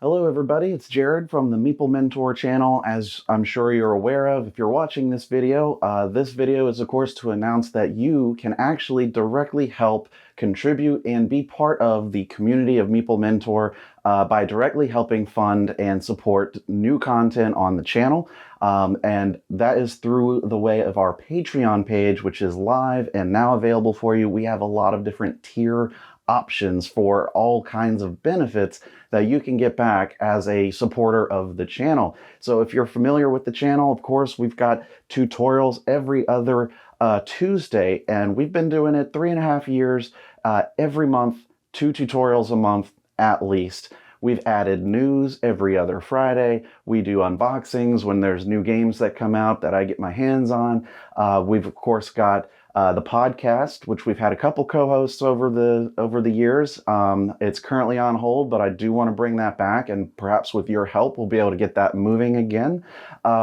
Hello, everybody. It's Jared from the Meeple Mentor channel. As I'm sure you're aware of, if you're watching this video is, of course, to announce that you can actually directly help contribute and be part of the community of Meeple Mentor by directly helping fund and support new content on the channel. And that is through the way of our Patreon page, which is live and now available for you. We have a lot of different tier options for all kinds of benefits that you can get back as a supporter of the channel. So if you're familiar with the channel, of course, we've got tutorials every other Tuesday, and we've been doing it 3.5 years, every month, 2 tutorials a month at least. We've added news every other Friday. We do unboxings when there's new games that come out that I get my hands on. We've of course got the podcast, which we've had a couple co-hosts over the years. It's currently on hold, but I do want to bring that back, and perhaps with your help, we'll be able to get that moving again,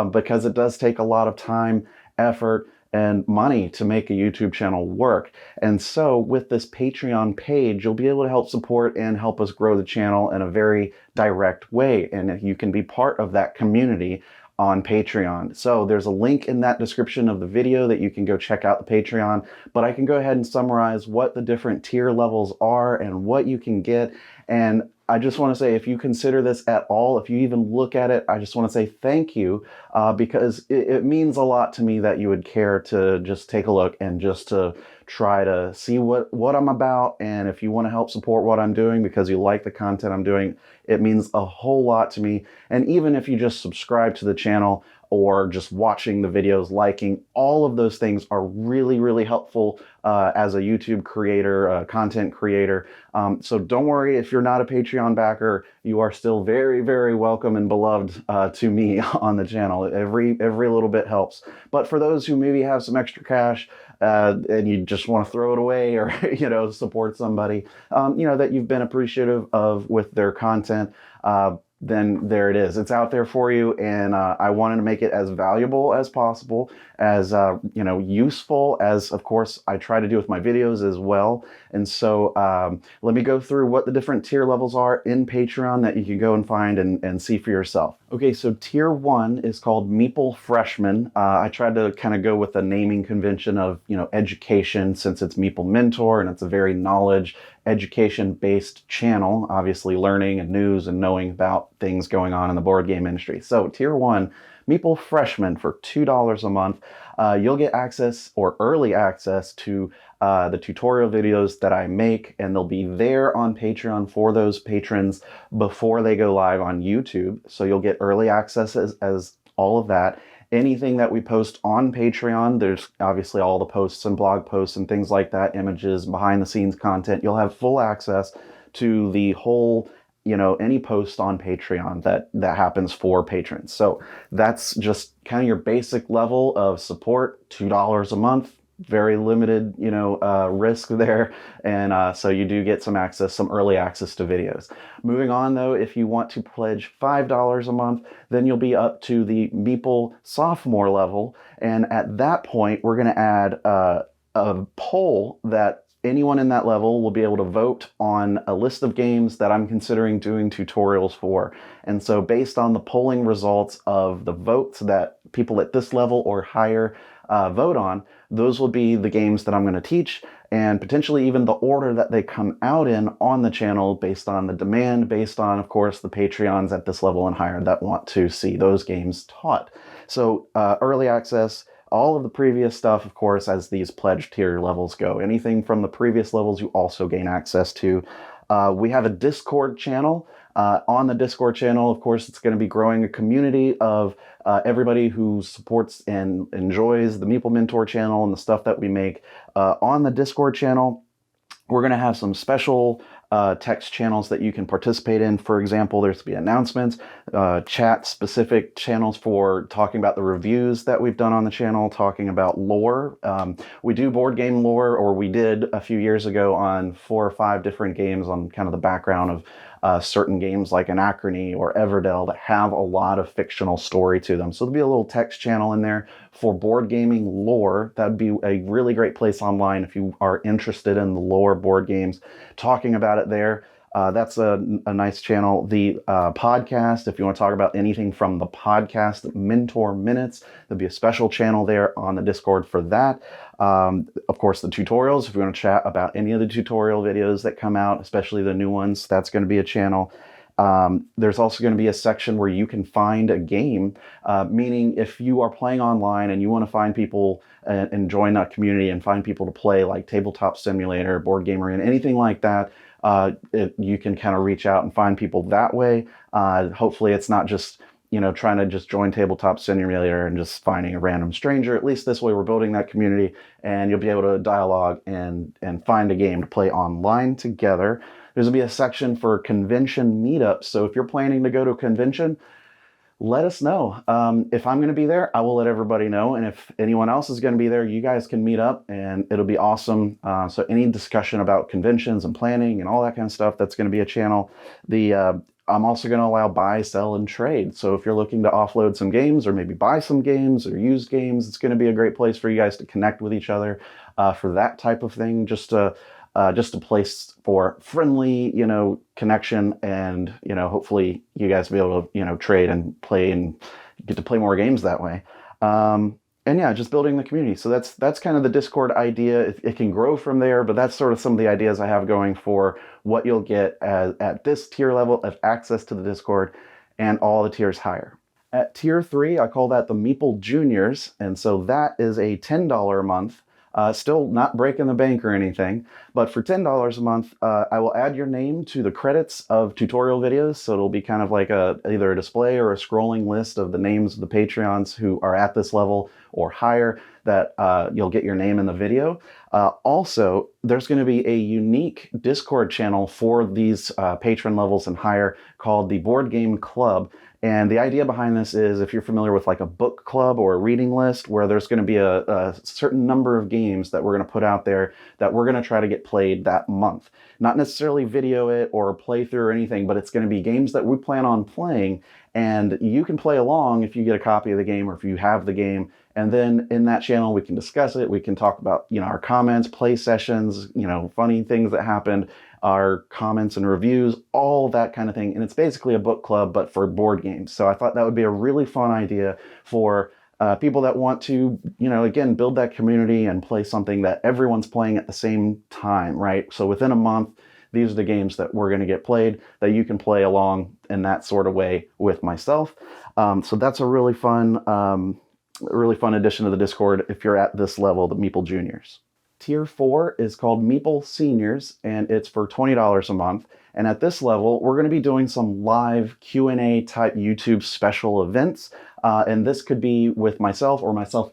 because it does take a lot of time, effort, and money to make a YouTube channel work. And so with this Patreon page, you'll be able to help support and help us grow the channel in a very direct way. And you can be part of that community on Patreon. So there's a link in that description of the video that you can go check out the Patreon, but I can go ahead and summarize what the different tier levels are and what you can get. And I just want to say, if you consider this at all, if you even look at it, I just want to say thank you, because it means a lot to me that you would care to just take a look and just to try to see what I'm about. And if you want to help support what I'm doing because you like the content I'm doing, it means a whole lot to me. And even if you just subscribe to the channel or just watching the videos, liking, all of those things are really, really helpful as a YouTube creator, content creator. So don't worry if you're not a Patreon backer, you are still very, very welcome and beloved to me on the channel. Every little bit helps. But for those who maybe have some extra cash and you just want to throw it away, or support somebody that you've been appreciative of with their content, then there it is. It's out there for you, and I wanted to make it as valuable as possible, as useful as, of course, I try to do with my videos as well. And so let me go through what the different tier levels are in Patreon that you can go and find and see for yourself. Okay, so tier 1 is called Meeple Freshman. I tried to kind of go with the naming convention of education, since it's Meeple Mentor and it's a very knowledge education-based channel, obviously learning and news and knowing about things going on in the board game industry. So tier 1, Meeple Freshman, for $2 a month, you'll get access, or early access, to the tutorial videos that I make, and they'll be there on Patreon for those patrons before they go live on YouTube. So you'll get early access as all of that. Anything that we post on Patreon, there's obviously all the posts and blog posts and things like that, images, behind the scenes content. You'll have full access to the whole, any post on Patreon that happens for patrons. So that's just kind of your basic level of support, $2 a month. Very limited, risk there. And so you do get some early access to videos. Moving on, though, if you want to pledge $5 a month, then you'll be up to the Meeple Sophomore level. And at that point, we're going to add a poll that anyone in that level will be able to vote on a list of games that I'm considering doing tutorials for. And so based on the polling results of the votes that people at this level or higher vote on, those will be the games that I'm going to teach, and potentially even the order that they come out in on the channel, based on the demand, based on, of course, the Patreons at this level and higher that want to see those games taught. So early access, all of the previous stuff, of course, as these pledge tier levels go. Anything from the previous levels you also gain access to. We have a Discord channel. On the Discord channel, of course, it's going to be growing a community of everybody who supports and enjoys the Meeple Mentor channel and the stuff that we make. On the Discord channel, we're going to have some special text channels that you can participate in. For example, there's to be announcements, chat-specific channels for talking about the reviews that we've done on the channel, talking about lore. We do board game lore, or we did a few years ago, on 4 or 5 different games on kind of the background of certain games like Anachrony or Everdell that have a lot of fictional story to them. So there'll be a little text channel in there for board gaming lore. That'd be a really great place online if you are interested in the lore board games, talking about it there. That's a nice channel. The podcast, if you want to talk about anything from the podcast, Mentor Minutes, there'll be a special channel there on the Discord for that. Of course, the tutorials, if you want to chat about any of the tutorial videos that come out, especially the new ones, that's going to be a channel. There's also going to be a section where you can find a game, meaning if you are playing online and you want to find people and join that community and find people to play, like Tabletop Simulator, Board Gamer, and anything like that, you can kind of reach out and find people that way. Hopefully it's not just, trying to just join Tabletop Simulator and just finding a random stranger. At least this way we're building that community, and you'll be able to dialogue and find a game to play online together. There's going to be a section for convention meetups. So if you're planning to go to a convention, let us know. If I'm going to be there, I will let everybody know. And if anyone else is going to be there, you guys can meet up and it'll be awesome. So any discussion about conventions and planning and all that kind of stuff, that's going to be a channel. I'm also going to allow buy, sell, and trade. So if you're looking to offload some games or maybe buy some games or used games, it's going to be a great place for you guys to connect with each other for that type of thing. Just a place for friendly, connection, and, hopefully you guys will be able to, trade and play and get to play more games that way. And yeah, just building the community. So that's kind of the Discord idea. It can grow from there, but that's sort of some of the ideas I have going for what you'll get at this tier level of access to the Discord and all the tiers higher. At tier 3, I call that the Meeple Juniors, and so that is a $10 a month. Still not breaking the bank or anything, but for $10 a month, I will add your name to the credits of tutorial videos. So it'll be kind of like either a display or a scrolling list of the names of the Patreons who are at this level or higher, that you'll get your name in the video. Also, there's going to be a unique Discord channel for these patron levels and higher called the Board Game Club. And the idea behind this is, if you're familiar with like a book club or a reading list, where there's going to be a certain number of games that we're going to put out there that we're going to try to get played that month. Not necessarily video it or play through or anything, but it's going to be games that we plan on playing, and you can play along if you get a copy of the game or if you have the game. And then in that channel, we can discuss it. We can talk about, our comments, play sessions, funny things that happened, our comments and reviews, all that kind of thing. And it's basically a book club, but for board games. So I thought that would be a really fun idea for people that want to, again, build that community and play something that everyone's playing at the same time, right? So within a month, these are the games that we're going to get played that you can play along in that sort of way with myself. So that's a really fun addition to the Discord if you're at this level, the Meeple Juniors. Tier 4 is called Meeple Seniors, and it's for $20 a month. And at this level, we're going to be doing some live Q&A type YouTube special events. And this could be with myself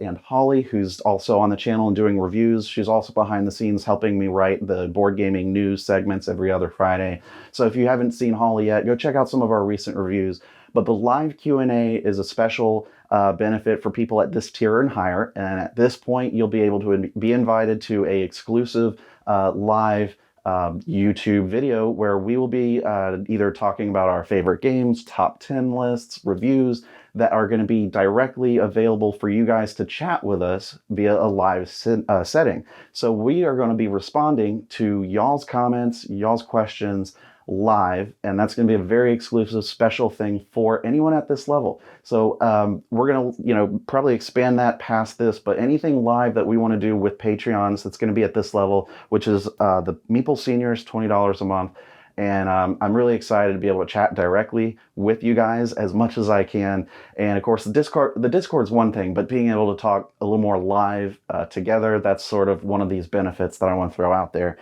and Holly, who's also on the channel and doing reviews. She's also behind the scenes helping me write the board gaming news segments every other Friday. So if you haven't seen Holly yet, go check out some of our recent reviews. But the live Q&A is a special benefit for people at this tier and higher. And at this point, you'll be able to be invited to a exclusive live YouTube video where we will be either talking about our favorite games, top 10 lists, reviews that are going to be directly available for you guys to chat with us via a live setting. So we are going to be responding to y'all's comments, y'all's questions live, and that's going to be a very exclusive special thing for anyone at this level. So we're going to probably expand that past this, but anything live that we want to do with Patreons that's going to be at this level, which is the Meeple Seniors, $20 a month. And I'm really excited to be able to chat directly with you guys as much as I can. And of course, the Discord's one thing, but being able to talk a little more live together, that's sort of one of these benefits that I want to throw out there.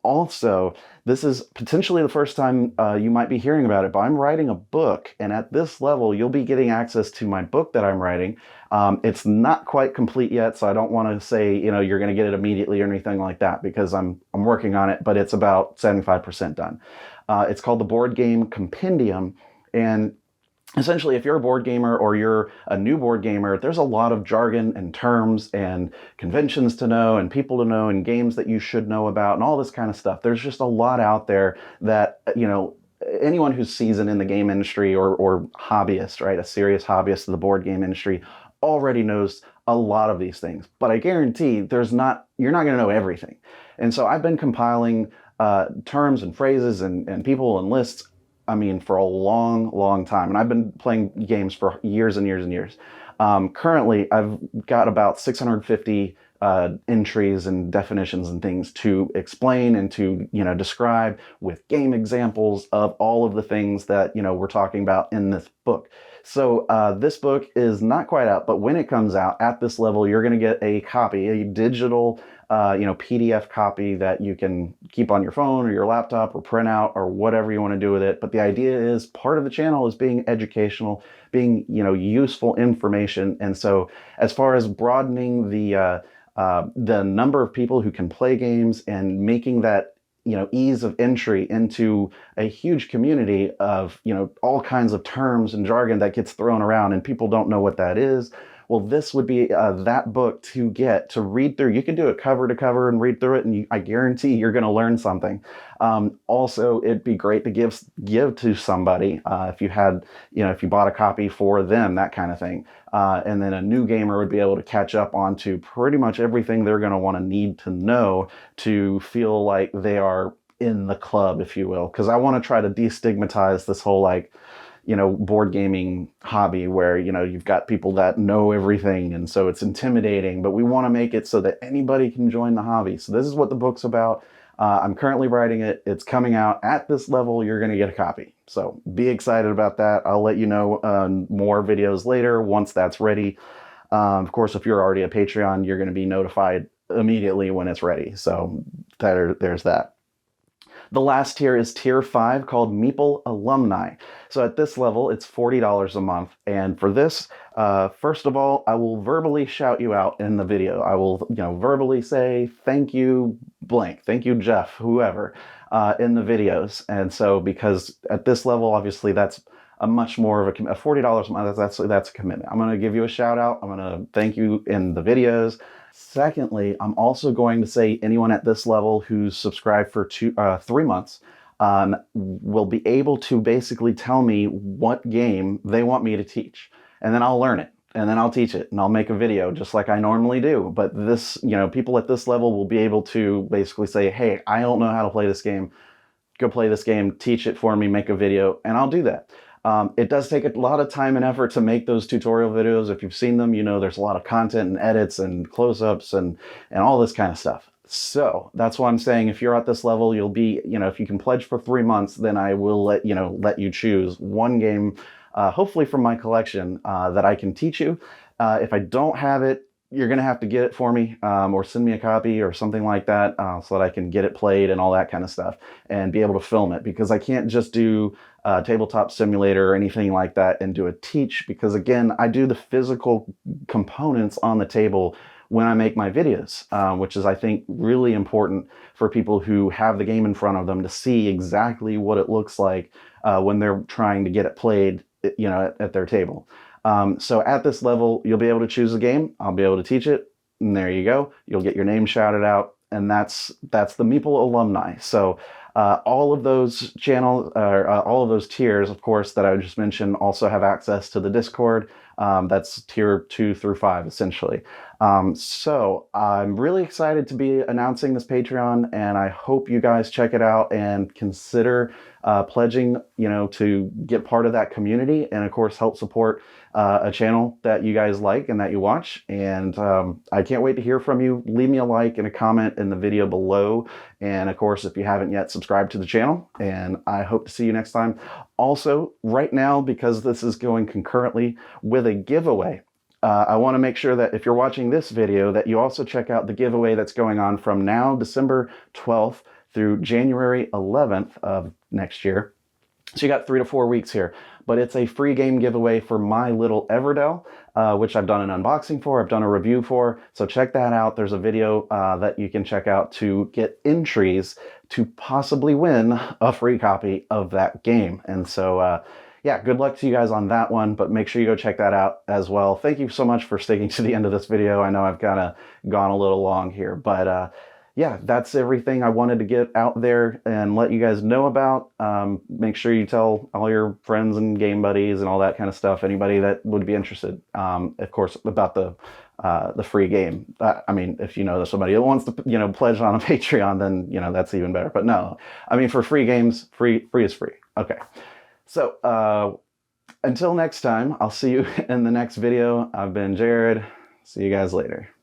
Also, this is potentially the first time you might be hearing about it, but I'm writing a book, and at this level, you'll be getting access to my book that I'm writing. It's not quite complete yet, so I don't want to say, you're going to get it immediately or anything like that, because I'm working on it, but it's about 75% done. It's called the Board Game Compendium, and essentially, if you're a board gamer or you're a new board gamer, there's a lot of jargon and terms and conventions to know and people to know and games that you should know about and all this kind of stuff. There's just a lot out there that, anyone who's seasoned in the game industry or hobbyist, right, a serious hobbyist of the board game industry already knows a lot of these things. But I guarantee you're not going to know everything. And so I've been compiling terms and phrases and people and lists, I mean, for a long, long time. And I've been playing games for years and years and years. Currently, I've got about 650 entries and definitions and things to explain and to, describe with game examples of all of the things that, we're talking about in this book. So this book is not quite out, but when it comes out at this level, you're going to get a copy, a digital PDF copy that you can keep on your phone or your laptop or print out or whatever you want to do with it. But the idea is part of the channel is being educational, being, useful information. And so as far as broadening the number of people who can play games and making that, ease of entry into a huge community of, all kinds of terms and jargon that gets thrown around and people don't know what that is. Well, this would be that book to get to read through. You can do it cover to cover and read through it, and I guarantee you're going to learn something. Also, it'd be great to give to somebody if you had, if you bought a copy for them, that kind of thing. And then a new gamer would be able to catch up onto pretty much everything they're going to want to need to know to feel like they are in the club, if you will. Because I want to try to destigmatize this whole board gaming hobby where, you've got people that know everything and so it's intimidating, but we want to make it so that anybody can join the hobby. So this is what the book's about. I'm currently writing it. It's coming out at this level. You're going to get a copy. So be excited about that. I'll let you know more videos later once that's ready. Of course, if you're already a Patreon, you're going to be notified immediately when it's ready. So there's that. The last tier is tier 5 called Meeple Alumni. So at this level, it's $40 a month. And for this, first of all, I will verbally shout you out in the video. I will, verbally say, thank you, blank, thank you, Jeff, whoever, in the videos. And so because at this level, obviously that's a much more of a $40 a month, that's a commitment. I'm going to give you a shout out. I'm going to thank you in the videos. Secondly, I'm also going to say anyone at this level who's subscribed for 3 months will be able to basically tell me what game they want me to teach. And then I'll learn it. And then I'll teach it. And I'll make a video just like I normally do. But this, people at this level will be able to basically say, hey, I don't know how to play this game. Go play this game, teach it for me, make a video, and I'll do that. It does take a lot of time and effort to make those tutorial videos. If you've seen them, there's a lot of content and edits and close-ups and all this kind of stuff. So that's why I'm saying if you're at this level, you'll be, if you can pledge for 3 months, then I will let you choose one game, hopefully from my collection, that I can teach you. If I don't have it, you're going to have to get it for me or send me a copy or something like that so that I can get it played and all that kind of stuff and be able to film it, because I can't just do Tabletop Simulator or anything like that and do a teach, because again, I do the physical components on the table when I make my videos, which is, I think, really important for people who have the game in front of them to see exactly what it looks like when they're trying to get it played, at their table. So at this level, you'll be able to choose a game. I'll be able to teach it. And there you go. You'll get your name shouted out. And that's the Meeple Alumni. So all of those channels, all of those tiers, of course, that I just mentioned also have access to the Discord. That's tier 2 through 5, essentially. So I'm really excited to be announcing this Patreon, and I hope you guys check it out and consider pledging, to get part of that community, and of course help support a channel that you guys like and that you watch. And I can't wait to hear from you. Leave me a like and a comment in the video below. And of course, if you haven't yet, subscribe to the channel, and I hope to see you next time. Also, right now, because this is going concurrently with a giveaway, I want to make sure that if you're watching this video, that you also check out the giveaway that's going on from now, December 12th, through January 11th of next year. So you got 3 to 4 weeks here, but it's a free game giveaway for my little Everdell, which I've done an unboxing for, I've done a review for. So check that out. There's a video that you can check out to get entries to possibly win a free copy of that game. And so, yeah, good luck to you guys on that one, but make sure you go check that out as well. Thank you so much for sticking to the end of this video. I know I've kind of gone a little long here, but yeah, that's everything I wanted to get out there and let you guys know about. Make sure you tell all your friends and game buddies and all that kind of stuff, anybody that would be interested, of course, about the the free game. I mean, if you know somebody that wants to, pledge on a Patreon, then, that's even better. But no, I mean, for free games, free is free. Okay. So, until next time, I'll see you in the next video. I've been Jared. See you guys later.